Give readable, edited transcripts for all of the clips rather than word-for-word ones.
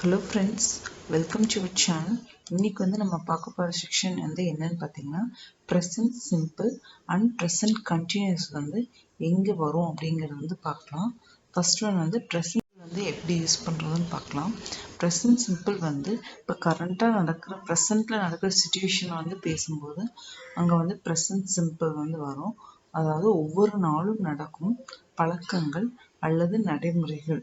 Hello friends, welcome to our channel. இன்னைக்கு நம்ம பார்க்க போற செக்ஷன் என்னன்னு பாத்தீங்கன்னா present simple and present continuous எங்க வரும் அப்படிங்கறது பார்க்கலாம். First one present எப்படி யூஸ் பண்றதுன்னு பார்க்கலாம். present simple இப்ப கரண்டா நடக்கிற presentல நடக்கிற சிச்சுவேஷன் பேசும்போது அங்க present simple வரும். அதாவது ஒவ்வொரு நாளும் நடக்கும் பழக்கங்கள் அல்லது நடைமுறைகள்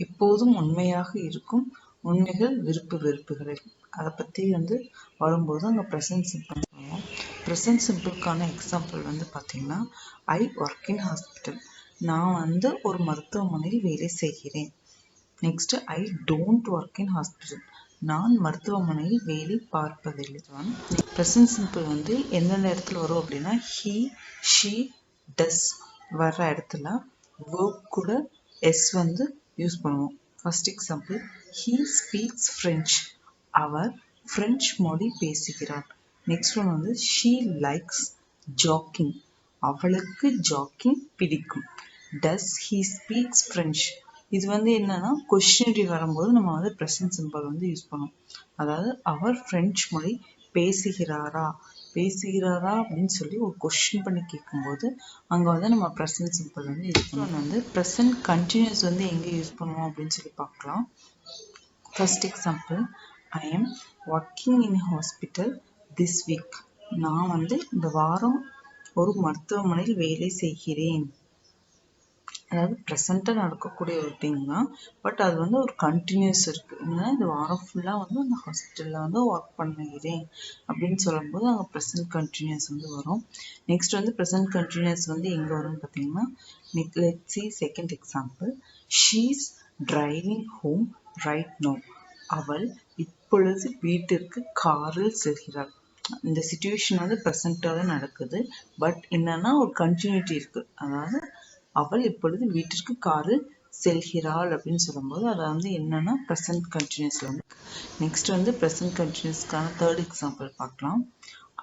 எப்போதும் உண்மையாக இருக்கும் உண்மைகள் விருப்பு வெறுப்புகளை அதை பத்தி வரும்போது அங்க present simple பண்ணுவோம். present simpleக்கான எக்ஸாம்பிள் பாத்தீங்கன்னா I work in hospital. நான் ஒரு மருத்துவமனையில் வேலை செய்கிறேன். Next I don't work in hospital. நான் மருத்துவமனையில் வேலை பார்ப்பதில்லை. present simple எந்தெந்த இடத்துல வரும் அப்படின்னா he, she, does வர இடத்துல verb கூட s யூஸ் பண்ணுவோம். First example, he speaks French. அவர் French மொழி பேசுகிறார். Next one she likes jogging. அவளுக்கு jogging பிடிக்கும். Does he speaks French? இது என்னன்னா questionary வரும்போது நம்ம present simple யூஸ் பண்ணுவோம். அதாவது அவர் French மொழி பேசுகிறாரா அப்படின்னு சொல்லி ஒரு கொஸ்டின் பண்ணி கேட்கும்போது அங்க நம்ம present simple யூஸ் பண்ணுவோம். present continuous எங்க யூஸ் பண்ணுவோம் அப்படின்னு சொல்லி பார்க்கலாம். First example, I am working in a hospital this week. நான் இந்த வாரம் ஒரு மருத்துவமனையில் வேலை செய்கிறேன். அதாவது ப்ரெசண்டா நடக்கக்கூடிய ஒரு திங் தான். பட் அது ஒரு கண்டினியூஸ் இருக்கு. இந்த வாரம் ஃபுல்லா அந்த ஹாஸ்பிட்டல்ல ஒர்க் பண்ணுகிறேன் அப்படின்னு சொல்லும்போது அங்க ப்ரெசன்ட் கண்டினியூஸ் வரும். நெக்ஸ்ட் ப்ரெசன்ட் கண்டினியூஸ் எங்க வரும்னு பார்த்தீங்கன்னா let's see second example. She is driving home right now. அவள் இப்பொழுது வீட்டிற்கு காரில் செல்கிறாள். இந்த சிச்சுவேஷன் ப்ரெசண்டா தான் நடக்குது. பட் என்னன்னா ஒரு கண்டினியூட்டி இருக்கு. அதாவது அவள் இப்பொழுது வீட்டிற்கு காரில் செல்கிறாள் அப்படின்னு சொல்லும்போது அது என்னன்னா present continuousல நெக்ஸ்ட் present continuousக்கான தேர்ட் எக்ஸாம்பிள் பார்க்கலாம்.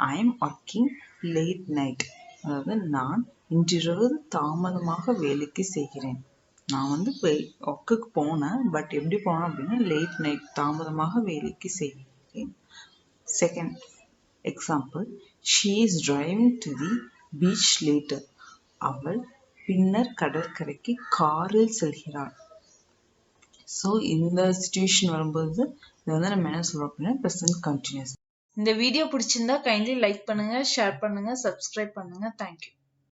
I am working late night. அதாவது நான் இன்றிரவு தாமதமாக வேலைக்கு செய்கிறேன். நான் ஒர்க்குக்கு போனேன். பட் எப்படி போனேன் அப்படின்னா லேட் நைட் தாமதமாக வேலைக்கு செய்கிறேன். Second example, she is driving to the beach later. அவள் பின்னர் கடற்கரைக்கு காரில் செல்கிறாள். ஸோ இந்த சிச்சுவேஷன் வரும்போது இது நம்ம என்ன சொல்றோம் அப்படின்னா ப்ரெசன்ட் கண்டினியூஸ். இந்த வீடியோ பிடிச்சிருந்தா கைண்ட்லி லைக் பண்ணுங்க, ஷேர் பண்ணுங்க, சப்ஸ்கிரைப் பண்ணுங்க. தேங்க்யூ.